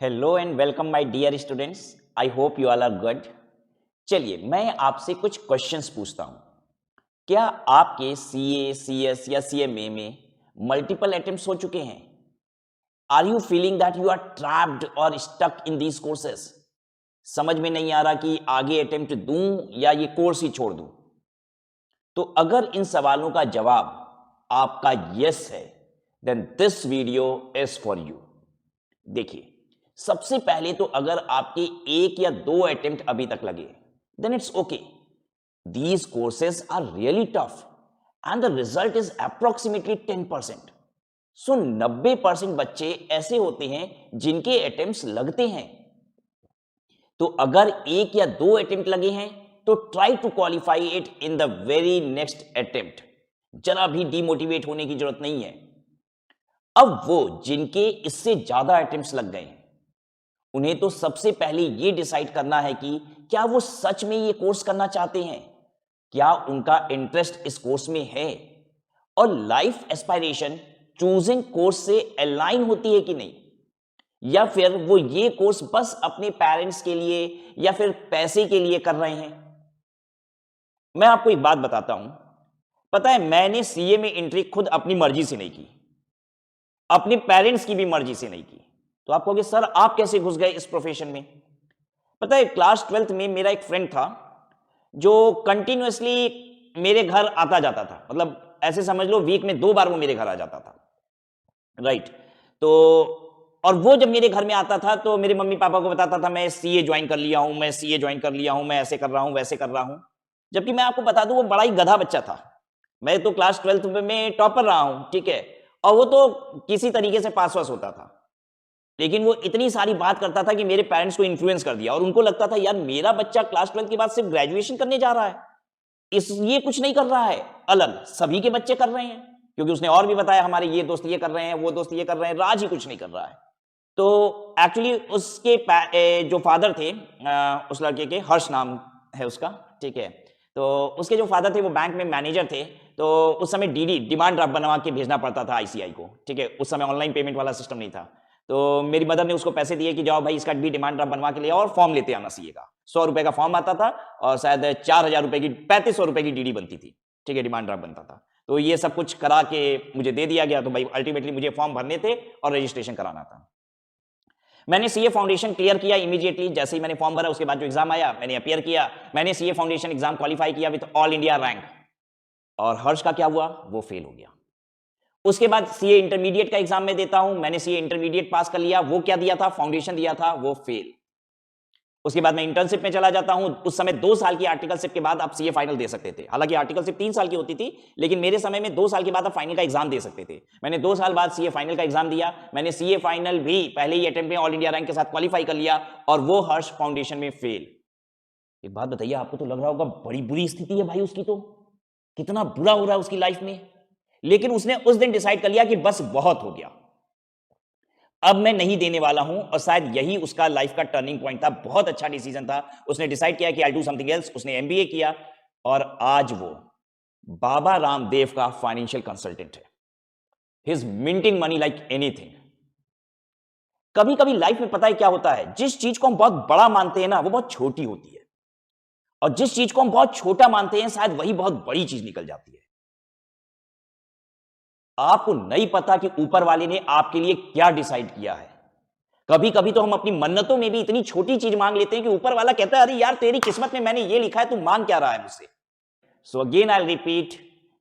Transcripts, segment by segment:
Hello and welcome my dear students. I hope you all are good. चलिए मैं आपसे कुछ क्वेश्चंस पूछता हूं। क्या आपके सीए, सीएस या सीएमए में मल्टीपल अटेम्प्ट्स हो चुके हैं? Are you feeling that you are trapped और स्टक इन दीज कोर्सेस? समझ में नहीं आ रहा कि आगे अटेम्प्ट दूं या ये कोर्स ही छोड़ दूं? तो अगर इन सवालों का जवाब आपका यस है, then this video is for you. देखिए, सबसे पहले तो अगर आपके एक या दो अटेम्प्ट अभी तक लगे, then it's okay. These courses are really tough and the result is approximately 10%। So 90% बच्चे ऐसे होते हैं जिनके अटेम्प्ट्स लगते हैं। तो अगर एक या दो अटेम्प्ट लगे हैं तो try to qualify it in the very next attempt. जरा भी डिमोटिवेट होने की जरूरत नहीं है। अब वो जिनके इससे ज्यादा अटेम्प्ट्स लग गए हैं, उन्हें तो सबसे पहले ये डिसाइड करना है कि क्या वो सच में ये कोर्स करना चाहते हैं, क्या उनका इंटरेस्ट इस कोर्स में है, और लाइफ एस्पायरेशन चूजिंग कोर्स से अलाइन होती है कि नहीं, या फिर वो ये कोर्स बस अपने पेरेंट्स के लिए या फिर पैसे के लिए कर रहे हैं। मैं आपको एक बात बताता हूं। पता है, मैंने सीए में एंट्री खुद अपनी मर्जी से नहीं की, अपने पेरेंट्स की भी मर्जी से नहीं की। तो आप कहोगे सर आप कैसे घुस गए इस प्रोफेशन में? पता है, क्लास 12th में मेरा एक फ्रेंड था जो कंटिन्यूअसली मेरे घर आता जाता था। मतलब ऐसे समझ लो वीक में 2 बार वो मेरे घर आ जाता था। राइट। तो और वो जब मेरे घर में आता था तो मेरे मम्मी पापा को बताता था मैं सीए ज्वाइन कर लिया हूं, मैं सीए ज्वाइन कर लिया हूं, मैं ऐसे कर रहा हूं, वैसे कर रहा हूं। जबकि मैं आपको बता दूं वो बड़ा ही गधा बच्चा था। मैं तो क्लास 12th में टॉपर रहा हूं, ठीक है, और वो तो किसी तरीके से पास वास होता था। लेकिन वो इतनी सारी बात करता था कि मेरे पेरेंट्स को इन्फ्लुएंस कर दिया, और उनको लगता था यार मेरा बच्चा क्लास 12th के बाद सिर्फ ग्रेजुएशन करने जा रहा है, इस ये कुछ नहीं कर रहा है अलग, सभी के बच्चे कर रहे हैं। क्योंकि उसने और भी बताया हमारे ये दोस्त ये कर रहे हैं, वो दोस्त ये कर रहे हैं, राज ही कुछ नहीं कर रहा है। तो एक्चुअली उसके जो फादर थे, उस लड़के के, हर्ष नाम है उसका, ठीक है, तो उसके जो फादर थे वो बैंक में मैनेजर थे। तो उस समय डीडी, डिमांड ड्राफ्ट बनवा के भेजना पड़ता था आईसीआई को, ठीक है, उस समय ऑनलाइन पेमेंट वाला सिस्टम नहीं था। तो मेरी मदर ने उसको पैसे दिए कि जाओ भाई इसका भी डिमांड ड्राफ्ट बनवा के ले आओ और फॉर्म लेते आना सीए का। 100 रुपए का फॉर्म आता था और शायद 4,000 रुपए की, 3500 रुपए की डीडी बनती थी, ठीक है, डिमांड ड्राफ्ट बनता था। तो ये सब कुछ करा के मुझे दे दिया गया। तो भाई अल्टीमेटली मुझे फॉर्म भरने थे और रजिस्ट्रेशन कराना था। मैंने सीए फाउंडेशन क्लियर किया इमीडिएटली। जैसे ही मैंने फॉर्म भरा उसके बाद जो एग्जाम आया मैंने अपियर किया। मैंने सीए फाउंडेशन एग्जाम क्वालिफाई किया विद ऑल इंडिया रैंक। और हर्ष का क्या हुआ, वो फेल हो गया। उसके बाद सीए इंटरमीडिएट का एग्जाम में देता हूं, मैंने सीए इंटरमीडिएट पास कर लिया। वो क्या दिया था, फाउंडेशन दिया था, वो फेल। उसके बाद मैं इंटर्नशिप में चला जाता हूं। उस समय 2 साल की आर्टिकलशिप के बाद आप सीए फाइनल दे सकते थे। हालांकि आर्टिकलशिप 3 साल की होती थी, लेकिन मेरे समय में 2 साल के बाद आप फाइनल का एग्जाम दे सकते थे। मैंने 2 साल बाद सीए फाइनल का एग्जाम दिया। मैंने सीए फाइनल भी पहले ही अटेम्प्ट में ऑल इंडिया रैंक के साथ क्वालिफाई कर लिया, और वो हर्ष फाउंडेशन में फेल। एक बात बताइए, आपको तो लग रहा होगा बड़ी बुरी स्थिति है भाई उसकी, तो कितना बुरा हो रहा है उसकी लाइफ में। लेकिन उसने उस दिन डिसाइड कर लिया कि बस बहुत हो गया, अब मैं नहीं देने वाला हूं। और शायद यही उसका लाइफ का टर्निंग पॉइंट था। बहुत अच्छा डिसीजन था। उसने डिसाइड किया कि आई डू समथिंग एल्स। उसने एमबीए किया और आज वो बाबा रामदेव का फाइनेंशियल कंसल्टेंट है। He is minting money like anything. कभी कभी लाइफ में पता है क्या होता है, जिस चीज को हम बहुत बड़ा मानते हैं ना, वो बहुत छोटी होती है, और जिस चीज को हम बहुत छोटा मानते हैं शायद वही बहुत बड़ी चीज निकल जाती है। आपको नहीं पता कि ऊपर वाले ने आपके लिए क्या डिसाइड किया है। कभी कभी तो हम अपनी मन्नतों में भी इतनी छोटी चीज मांग लेते हैं कि ऊपर वाला कहता है अरे यार तेरी किस्मत में मैंने ये लिखा है, तू मांग क्या रहा है मुझसे। सो अगेन आई रिपीट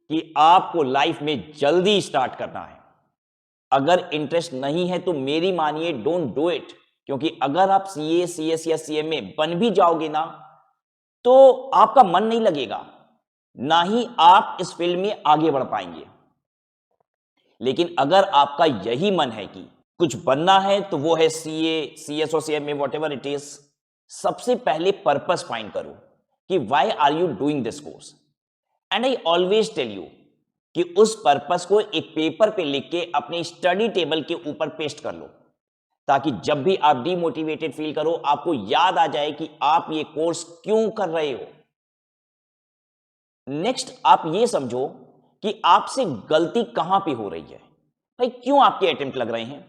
कि आपको लाइफ में जल्दी स्टार्ट करना है। अगर इंटरेस्ट नहीं है तो मेरी मानिए डोंट डू इट। क्योंकि अगर आप सीए, सीएस या सीएमए बन भी जाओगे ना, तो आपका मन नहीं लगेगा, ना ही आप इस फील्ड में आगे बढ़ पाएंगे। लेकिन अगर आपका यही मन है कि कुछ बनना है, तो वो है सीए, सीएस और सीएमए, व्हाटएवर इट इज, सबसे पहले पर्पस फाइंड करो कि why are you doing this course. And I always tell you कि उस पर्पस को एक पेपर पे लिख के अपने स्टडी टेबल के ऊपर पेस्ट कर लो, ताकि जब भी आप डिमोटिवेटेड फील करो आपको याद आ जाए कि आप ये कोर्स क्यों कर रहे हो। नेक्स्ट आप ये समझो कि आपसे गलती कहां पे हो रही है। भाई क्यों आपके अटेम्प्ट लग रहे हैं?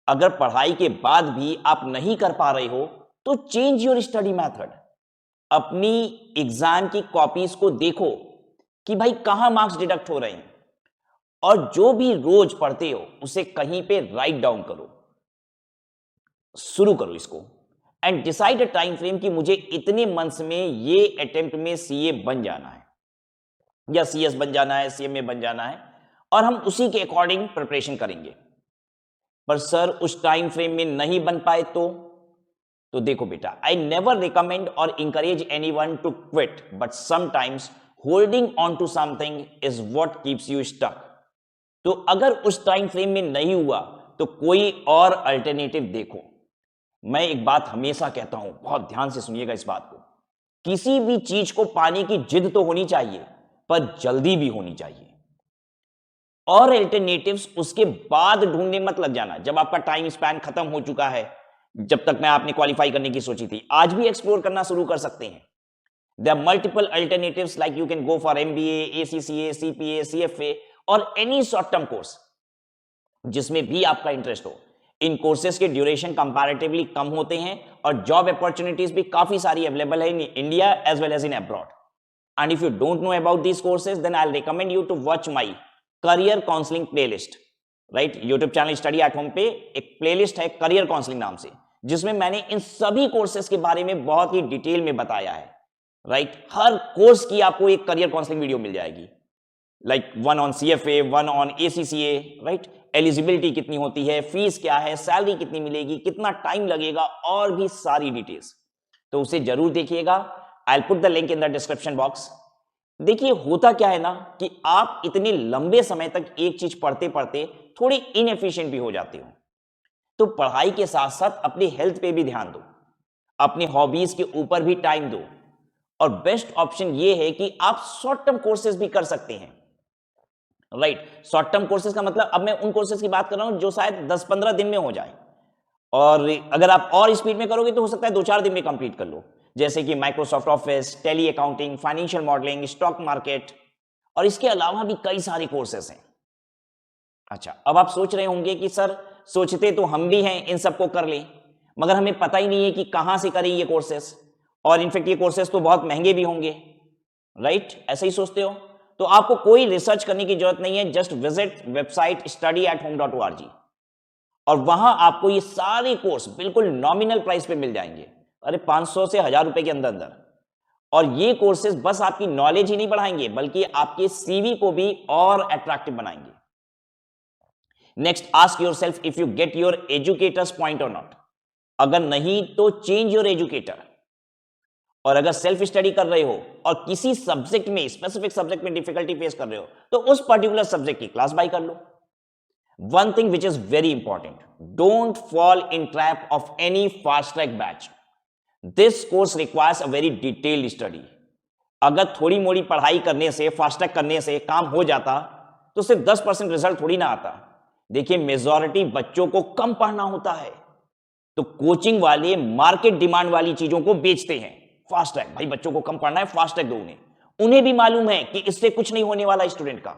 अगर पढ़ाई के बाद भी आप नहीं कर पा रहे हो तो चेंज योर स्टडी मेथड। अपनी एग्जाम की कॉपीज को देखो कि भाई कहां मार्क्स डिडक्ट हो रहे हैं, और जो भी रोज पढ़ते हो उसे कहीं पे राइट डाउन करो, शुरू करो इसको, and decide a time frame कि मुझे इतने मंथ्स में ये अटेम्प्ट में सीए बन जाना है या सीएस बन जाना है, सीएमए बन जाना है, और हम उसी के अकॉर्डिंग प्रिपरेशन करेंगे। पर सर उस टाइम फ्रेम में नहीं बन पाए तो देखो बेटा, आई नेवर रिकमेंड और encourage anyone to quit, but sometimes holding on to something is what keeps you stuck. तो अगर उस टाइम फ्रेम में नहीं हुआ तो कोई और अल्टरनेटिव देखो। मैं एक बात हमेशा कहता हूं, बहुत ध्यान से सुनिएगा इस बात को, किसी भी चीज को पाने की जिद तो होनी चाहिए, पर जल्दी भी होनी चाहिए, और अल्टरनेटिव्स उसके बाद ढूंढने मत लग जाना जब आपका टाइम स्पैन खत्म हो चुका है। जब तक मैं आपने क्वालिफाई करने की सोची थी, आज भी एक्सप्लोर करना शुरू कर सकते हैं। There are multiple alternatives, like you can go for MBA, ACCA, CPA, CFA और एनी शॉर्ट टर्म कोर्स जिसमें भी आपका इंटरेस्ट हो। इन कोर्सेज के ड्यूरेशन कंपैरेटिवली कम होते हैं और जॉब अपॉर्चुनिटीज भी काफी सारी अवेलेबल है in India as well as in abroad. And if you don't know about these courses, then I recommend you to watch my career counselling playlist. Right, YouTube channel study at home पे एक playlist है career counselling नाम से, जिसमें मैंने इन सभी courses के बारे में बहुत ही डिटेल में बताया है। राइट, हर कोर्स की आपको एक करियर काउंसलिंग वीडियो मिल जाएगी, like one on CFA, one on ACCA. Right, eligibility कितनी होती है, फीस क्या है, सैलरी कितनी मिलेगी, कितना टाइम लगेगा, और भी सारी डिटेल्स, तो उसे जरूर देखिएगा। I will put the link in the description box. देखिए, होता क्या है ना कि आप इतने लंबे समय तक एक चीज पढ़ते पढ़ते थोड़ी इनएफिशिएंट भी हो जाते हो। तो पढ़ाई के साथ साथ अपनी हेल्थ पे भी ध्यान दो, अपने हॉबीज के ऊपर भी टाइम दो, और बेस्ट ऑप्शन ये है कि आप शॉर्ट टर्म कोर्सेज भी कर सकते हैं। राइट, शॉर्ट टर्म कोर्सेज का मतलब अब मैं उन कोर्सेज की बात कर रहा हूं जो शायद 10-15 दिन में हो जाए, और अगर आप और स्पीड में करोगे तो हो सकता है 2-4 दिन में कंप्लीट कर लो, जैसे कि Microsoft Office, Tally accounting, financial modelling, stock market, और इसके अलावा भी कई सारे कोर्सेज हैं। अच्छा, अब आप सोच रहे होंगे कि सर सोचते तो हम भी हैं इन सबको कर लें, मगर हमें पता ही नहीं है कि कहां से करें ये कोर्सेज, और इनफैक्ट ये कोर्सेज तो बहुत महंगे भी होंगे। राइट, ऐसे ही सोचते हो तो आपको कोई रिसर्च करने की जरूरत नहीं है, जस्ट विजिट वेबसाइट studyathome.org, और वहां आपको ये सारे कोर्स बिल्कुल नॉमिनल प्राइस पे मिल जाएंगे। अरे 500 से 1000 रुपए के अंदर अंदर। और ये कोर्सेज बस आपकी नॉलेज ही नहीं बढ़ाएंगे, बल्कि आपके सीवी को भी और अट्रैक्टिव बनाएंगे। Next, ask yourself if you get your educators point और नॉट। अगर नहीं तो चेंज योर एजुकेटर। और अगर सेल्फ स्टडी कर रहे हो और किसी सब्जेक्ट में, स्पेसिफिक सब्जेक्ट में डिफिकल्टी फेस कर रहे हो, तो उस पर्टिकुलर सब्जेक्ट की क्लास बाय कर लो। One thing which is very important, don't fall in trap of any fast track batch. This course requires a very detailed study. अगर थोड़ी मोड़ी पढ़ाई करने से, फास्ट ट्रैक करने से काम हो जाता तो सिर्फ 10% रिजल्ट थोड़ी ना आता। देखिए, मेजॉरिटी बच्चों को कम पढ़ना होता है, तो कोचिंग वाले मार्केट डिमांड वाली चीजों को बेचते हैं। फास्ट ट्रैक, भाई बच्चों को कम पढ़ना है, फास्ट ट्रैक दो उन्हें। उन्हें भी मालूम है कि इससे कुछ नहीं होने वाला स्टूडेंट का।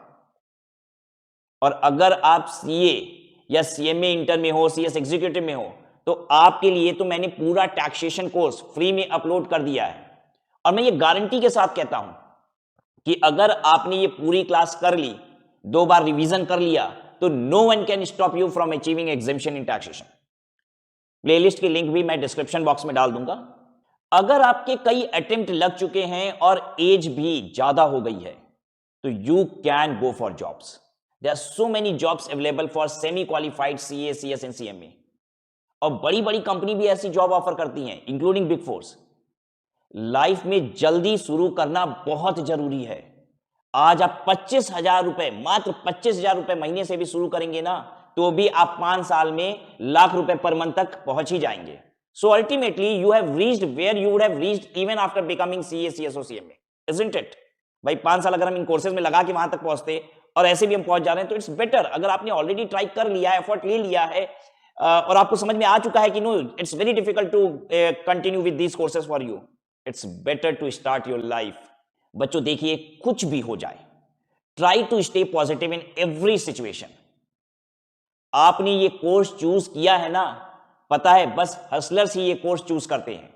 और अगर आप सीए या सीएमए इंटर में हो, सीएस एग्जीक्यूटिव में हो, तो आपके लिए तो मैंने पूरा टैक्सेशन कोर्स फ्री में अपलोड कर दिया है। और मैं ये गारंटी के साथ कहता हूं कि अगर आपने ये पूरी क्लास कर ली, 2 बार रिवीजन कर लिया, तो no one can stop you from achieving exemption in taxation. Playlist की लिंक भी मैं डिस्क्रिप्शन बॉक्स में डाल दूंगा। अगर आपके कई अटेम्प्ट लग चुके हैं और एज भी ज्यादा हो गई है, तो you can go for jobs. There are so many jobs available for semi qualified CA, CS and CMA, और बड़ी बड़ी कंपनी भी ऐसी जॉब ऑफर करती हैं, इंक्लूडिंग बिग फोर्स। लाइफ में जल्दी शुरू करना बहुत जरूरी है। आज आप 25,000 रुपए, मात्र 25,000 रुपए महीने से भी शुरू करेंगे ना, तो भी आप 5 साल में लाख रुपए पर मंथ तक पहुंच ही जाएंगे। So ultimately you have reached where you would have reached even after becoming CA, CS or CMA, isn't it? भाई 5 साल अगर हम इन कोर्सेज में लगा के वहां तक पहुंचते, और ऐसे भी हम पहुंच जा रहे हैं, तो इट्स बेटर। अगर आपने ऑलरेडी ट्राई कर लिया है, एफर्ट ले लिया है, और आपको समझ में आ चुका है कि no, it's very difficult to continue with these courses for you, it's better to start your life. बच्चों देखिए, कुछ भी हो जाए, try to stay positive in every situation. आपने ये कोर्स चूज किया है ना, पता है बस हसलर्स ही ये कोर्स चूज करते हैं।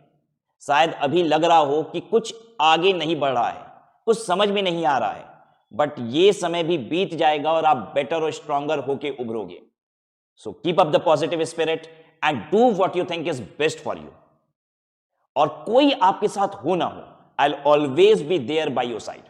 शायद अभी लग रहा हो कि कुछ आगे नहीं बढ़ रहा है, कुछ समझ में नहीं आ रहा है, बट ये समय भी बीत जाएगा और आप बेटर और स्ट्रॉन्गर होके उभरोगे। So keep up the positive spirit and do what you think is best for you. और कोई आपके साथ हो ना हो, I will always be there by your side.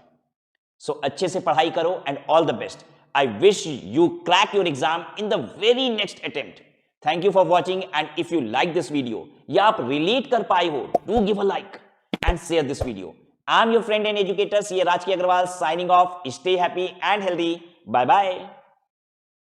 So अच्छे से पढ़ाई करो and all the best. I wish you crack your exam in the very next attempt. Thank you for watching, and if you like this video या आप relate कर पाए हो, do give a like and share this video. I am your friend and educator C. Rajki Agrawal signing off. Stay happy and healthy. Bye bye.